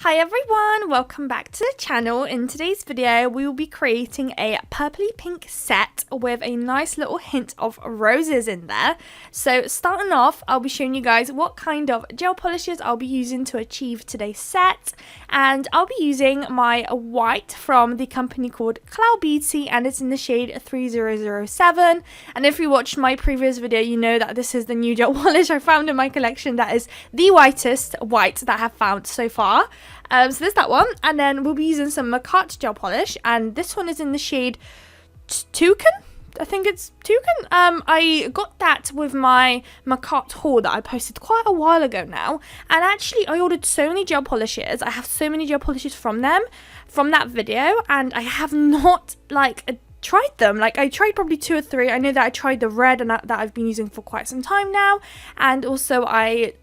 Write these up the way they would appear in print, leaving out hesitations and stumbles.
Hi everyone, welcome back to the channel. In today's video we will be creating a purpley pink set with a nice little hint of roses in there. So starting off, I'll be showing you guys what kind of gel polishes I'll be using to achieve today's set, and I'll be using my white from the company called Cloud Beauty, and it's in the shade 3007. And if you watched my previous video, you know that this is the new gel polish I found in my collection that is the whitest white that I have found so far. So there's that one, and then we'll be using some Makartt gel polish, and this one is in the shade Toucan. I think it's Toucan. I got that with my Makartt haul that I posted quite a while ago now, and actually I ordered so many gel polishes. I have so many gel polishes from them, from that video, and I have not tried them. I tried probably 2 or 3. I know that I tried the red and that I've been using for quite some time now, and also I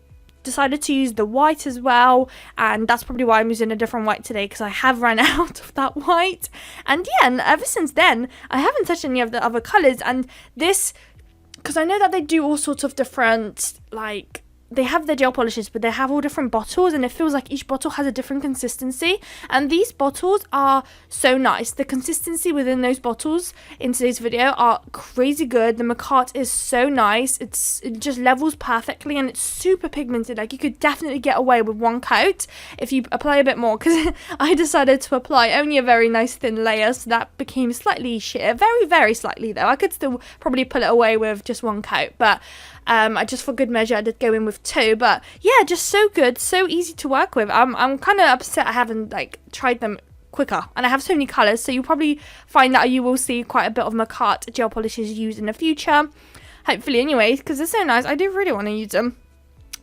decided to use the white as well, and that's probably why I'm using a different white today, because I have run out of that white. And yeah, and ever since then I haven't touched any of the other colors, and this, because I know that they do all sorts of different, they have their gel polishes, but they have all different bottles, and it feels like each bottle has a different consistency, and these bottles are so nice. The consistency within those bottles in today's video are crazy good. The Makartt is so nice. It just levels perfectly, and it's super pigmented. You could definitely get away with one coat if you apply a bit more, because I decided to apply only a very nice thin layer, so that became slightly sheer, very slightly though. I could still probably pull it away with just one coat, but I just, for good measure, I did go in with 2. But yeah, just so good, so easy to work with. I'm kind of upset I haven't tried them quicker, and I have so many colours, so you'll probably find that you will see quite a bit of Makartt gel polishes used in the future, hopefully anyways, because they're so nice. I do really want to use them.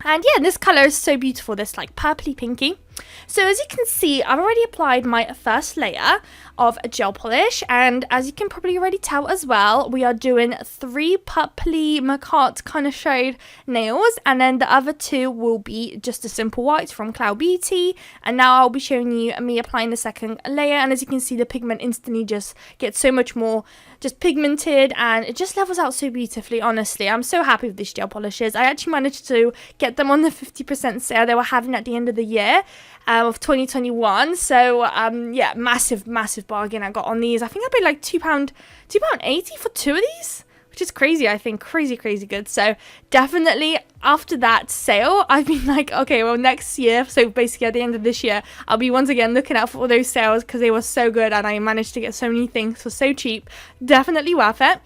And yeah, this colour is so beautiful, this purpley pinky. So as you can see, I've already applied my first layer of gel polish, and as you can probably already tell as well, we are doing 3 purpley Makartt kind of shade nails, and then the other 2 will be just a simple white from Cloud Beauty. And now I'll be showing you me applying the second layer, and as you can see, the pigment instantly just gets so much more just pigmented, and it just levels out so beautifully. Honestly, I'm so happy with these gel polishes. I actually managed to get them on the 50% sale they were having at the end of the year of 2021. So yeah, massive bargain I got on these. I think I paid like £2.80 for 2 of these, which is crazy. I think crazy good. So definitely after that sale, I've been like, okay, well, next year, so basically at the end of this year, I'll be once again looking out for all those sales, because they were so good and I managed to get so many things for so cheap. Definitely worth it.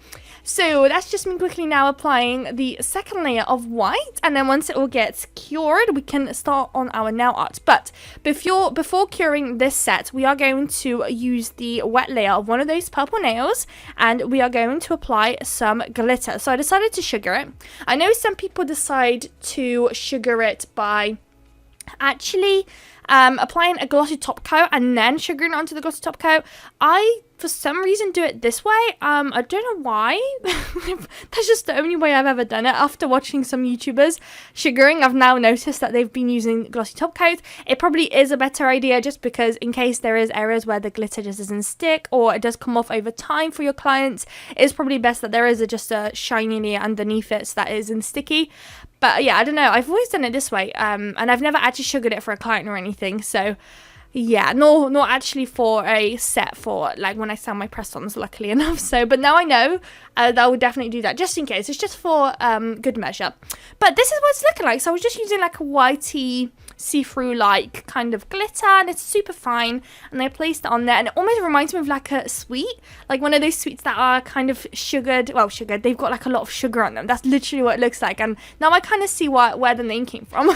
So that's just me quickly now applying the second layer of white, and then once it all gets cured, we can start on our nail art. But before curing this set, we are going to use the wet layer of one of those purple nails, and we are going to apply some glitter. So I decided to sugar it. I know some people decide to sugar it by actually applying a glossy top coat and then sugaring it onto the glossy top coat. I, for some reason, do it this way. I don't know why. That's just the only way I've ever done it. After watching some YouTubers sugaring, I've now noticed that they've been using glossy top coat. It probably is a better idea, just because in case there is areas where the glitter just doesn't stick, or it does come off over time for your clients, it's probably best that there is just a shiny layer underneath it so that it isn't sticky. But yeah, I don't know. I've always done it this way, and I've never actually sugared it for a client or anything. So yeah, not actually for a set for when I sell my press-ons, luckily enough. So, but now I know that I would definitely do that just in case. It's just for good measure. But this is what it's looking like. So I was just using a whitey see-through kind of glitter, and it's super fine, and I placed it on there, and it almost reminds me of a sweet, one of those sweets that are kind of sugared. Well, sugared, they've got a lot of sugar on them. That's literally what it looks like, and now I kind of see where the name came from.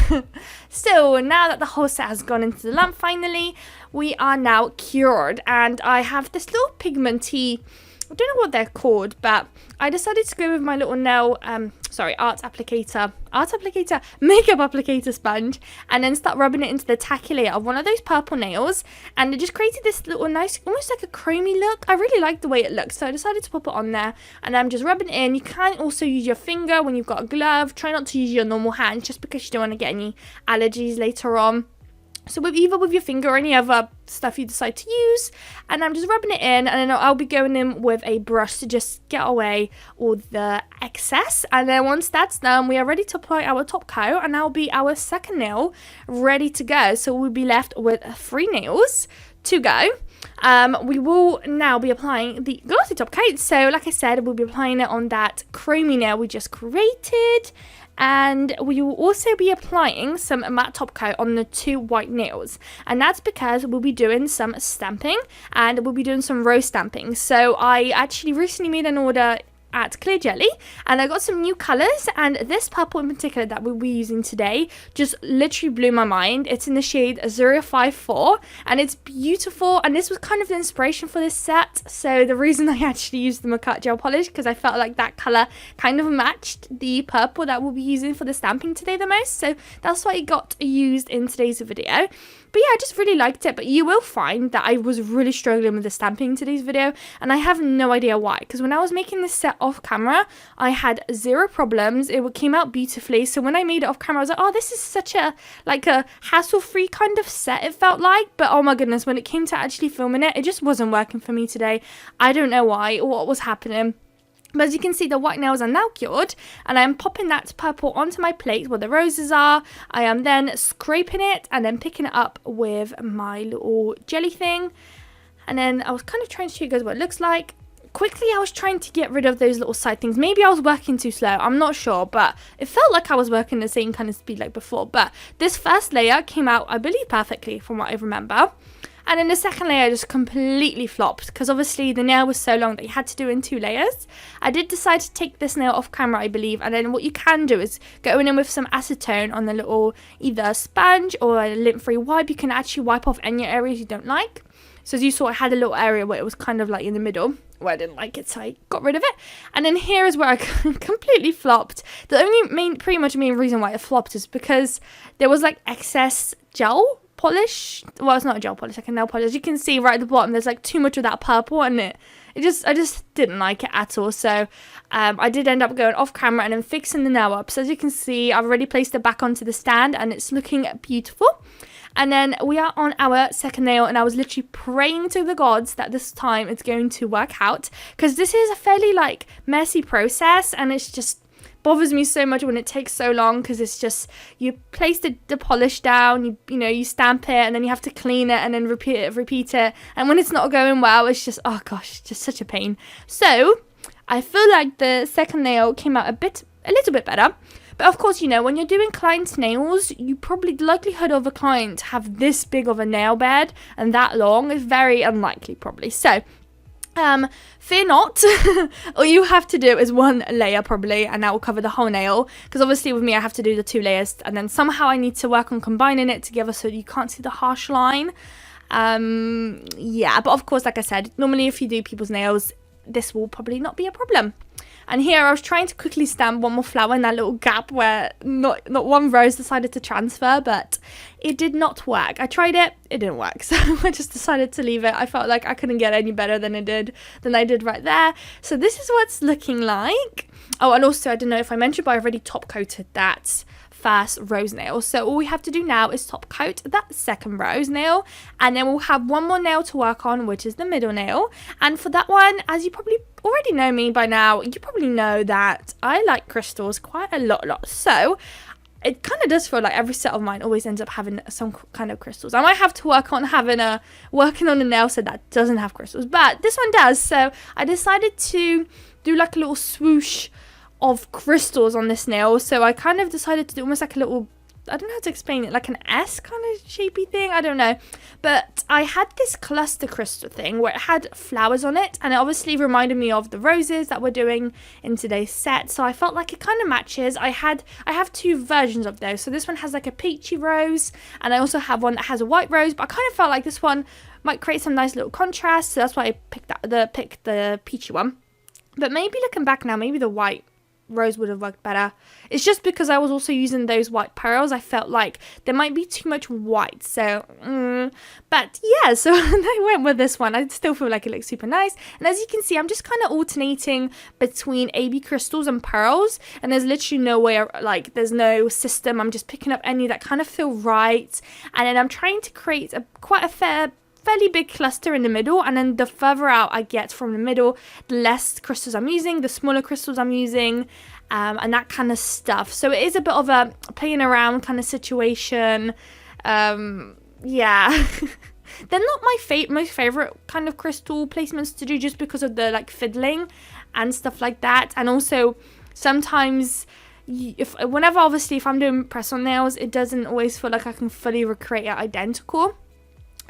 So now that the whole set has gone into the lamp finally, we are now cured, and I have this little pigmenty, I don't know what they're called, but I decided to go with my little nail, makeup applicator sponge, and then start rubbing it into the tacky layer of one of those purple nails, and it just created this little nice, almost like a chromey look. I really like the way it looks, so I decided to pop it on there, and I'm just rubbing it in. You can also use your finger when you've got a glove. Try not to use your normal hand, just because you don't want to get any allergies later on. So either with your finger or any other stuff you decide to use, and I'm just rubbing it in, and then I'll be going in with a brush to just get away all the excess. And then once that's done, we are ready to apply our top coat, and that'll be our second nail ready to go. So we'll be left with 3 nails to go. We will now be applying the Glossy Top Coat. So like I said, we'll be applying it on that chromey nail we just created. And we will also be applying some matte top coat on the 2 white nails, and that's because we'll be doing some stamping, and we'll be doing some rose stamping. So I actually recently made an order at Clear Jelly, and I got some new colours, and this purple in particular that we'll be using today just literally blew my mind. It's in the shade 054, and it's beautiful, and this was kind of the inspiration for this set. So the reason I actually used the Makartt gel polish, because I felt like that colour kind of matched the purple that we'll be using for the stamping today the most, so that's why it got used in today's video. But yeah, I just really liked it. But you will find that I was really struggling with the stamping in today's video, and I have no idea why. Because when I was making this set off camera, I had 0 problems. It came out beautifully. So when I made it off camera, I was like, oh, this is such a hassle-free kind of set, it felt like. But oh my goodness, when it came to actually filming it, it just wasn't working for me today. I don't know why or what was happening. But as you can see, the white nails are now cured, and I am popping that purple onto my plate where the roses are. I am then scraping it and then picking it up with my little jelly thing. And then I was kind of trying to show you guys what it looks like. Quickly, I was trying to get rid of those little side things. Maybe I was working too slow, I'm not sure, but it felt like I was working the same kind of speed like before. But this first layer came out, I believe, perfectly from what I remember. And then the second layer just completely flopped, because obviously the nail was so long that you had to do it in 2 layers. I did decide to take this nail off camera, I believe, and then what you can do is go in with some acetone on the little either sponge or a lint-free wipe. You can actually wipe off any areas you don't like. So as you saw, I had a little area where it was kind of like in the middle where I didn't like it, so I got rid of it. And then here is where I completely flopped. The only pretty much main reason why it flopped is because there was like excess gel polish. Well, it's not a gel polish, like a nail polish. As you can see right at the bottom, there's like too much of that purple, and I just didn't like it at all. So I did end up going off camera and then fixing the nail up. So as you can see, I've already placed it back onto the stand, and it's looking beautiful. And then we are on our second nail, and I was literally praying to the gods that this time it's going to work out, because this is a fairly like messy process, and it's just bothers me so much when it takes so long, because it's just you place the polish down, you stamp it, and then you have to clean it and then repeat it, and when it's not going well, it's just, oh gosh, just such a pain. So I feel like the second nail came out a little bit better. But of course, when you're doing clients' nails, you probably, the likelihood of a client to have this big of a nail bed and that long is very unlikely, probably. So fear not. All you have to do is 1 layer probably, and that will cover the whole nail, because obviously with me I have to do the 2 layers, and then somehow I need to work on combining it together so you can't see the harsh line. Yeah, but of course, like I said, normally if you do people's nails, this will probably not be a problem. And here I was trying to quickly stamp 1 more flower in that little gap where not 1 rose decided to transfer, but it did not work. I tried it, it didn't work, so I just decided to leave it. I felt like I couldn't get any better than I did right there. So this is what it's looking like. Oh, and also, I don't know if I mentioned, but I already top coated that first rose nail. So all we have to do now is top coat that second rose nail, and then we'll have 1 more nail to work on, which is the middle nail. And for that one, as you probably already know me by now, you probably know that I like crystals quite a lot. So it kind of does feel like every set of mine always ends up having some kind of crystals. I might have to work on working on a nail set that doesn't have crystals, but this one does. So I decided to do like a little swoosh of crystals on this nail. So I kind of decided to do almost like a little, I don't know how to explain it, like an S kind of shapey thing, I don't know. But I had this cluster crystal thing where it had flowers on it, and it obviously reminded me of the roses that we're doing in today's set. So I felt like it kind of matches. I have 2 versions of those. So this one has like a peachy rose, and I also have one that has a white rose, but I kind of felt like this one might create some nice little contrast. So that's why I picked the peachy one. But maybe looking back now, maybe the white rose would have worked better. It's just because I was also using those white pearls. I felt like there might be too much white. So, but yeah, so I went with this one. I still feel like it looks super nice. And as you can see, I'm just kind of alternating between AB crystals and pearls. And there's literally no way, like, there's no system. I'm just picking up any that kind of feel right. And then I'm trying to create quite a fairly big cluster in the middle, and then the further out I get from the middle, the less crystals I'm using, the smaller crystals I'm using, and that kind of stuff. So it is a bit of a playing around kind of situation. Yeah. They're not my most favorite kind of crystal placements to do, just because of the like fiddling and stuff like that. And also sometimes whenever if I'm doing press on nails, it doesn't always feel like I can fully recreate it identical.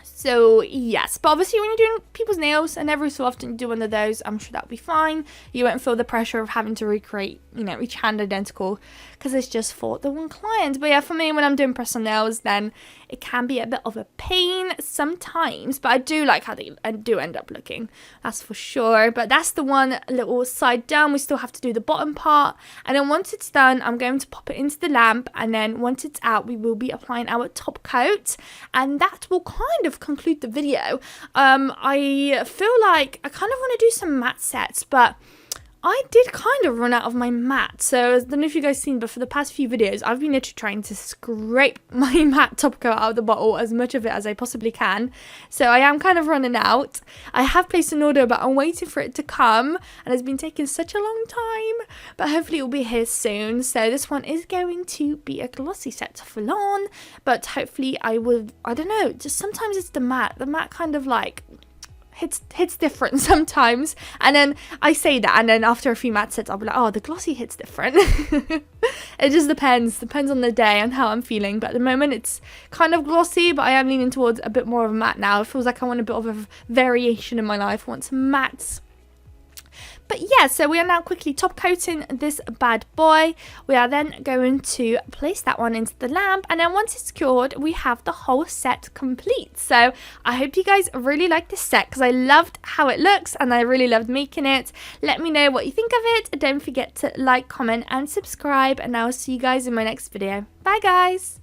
So yes, but obviously when you're doing people's nails and every so often you do one of those, I'm sure that'll be fine. You won't feel the pressure of having to recreate, you know, each hand identical, because it's just for the one client. But yeah, for me, when I'm doing press on nails, then it can be a bit of a pain sometimes, but I do like how they do end up looking, that's for sure. But that's the one little side down. We still have to do the bottom part, and then once it's done, I'm going to pop it into the lamp, and then once it's out, we will be applying our top coat, and that will kind of conclude the video. I feel like I kind of want to do some matte sets, but I did kind of run out of my matte. So I don't know if you guys seen, but for the past few videos, I've been literally trying to scrape my matte top coat out of the bottle, as much of it as I possibly can. So I am kind of running out. I have placed an order, but I'm waiting for it to come, and it's been taking such a long time, but hopefully it will be here soon. So this one is going to be a glossy set full on, but hopefully I don't know, just sometimes it's the matte kind of like hits different sometimes, and then I say that, and then after a few matte sets I'll be like, oh, the glossy hits different. It just depends on the day and how I'm feeling, but at the moment it's kind of glossy, but I am leaning towards a bit more of a matte now. It feels like I want a bit of a variation in my life. I want some mattes. But yeah, so we are now quickly top coating this bad boy. We are then going to place that one into the lamp, and then once it's cured, we have the whole set complete. So I hope you guys really like this set, because I loved how it looks and I really loved making it. Let me know what you think of it. Don't forget to like, comment and subscribe, and I'll see you guys in my next video. Bye guys.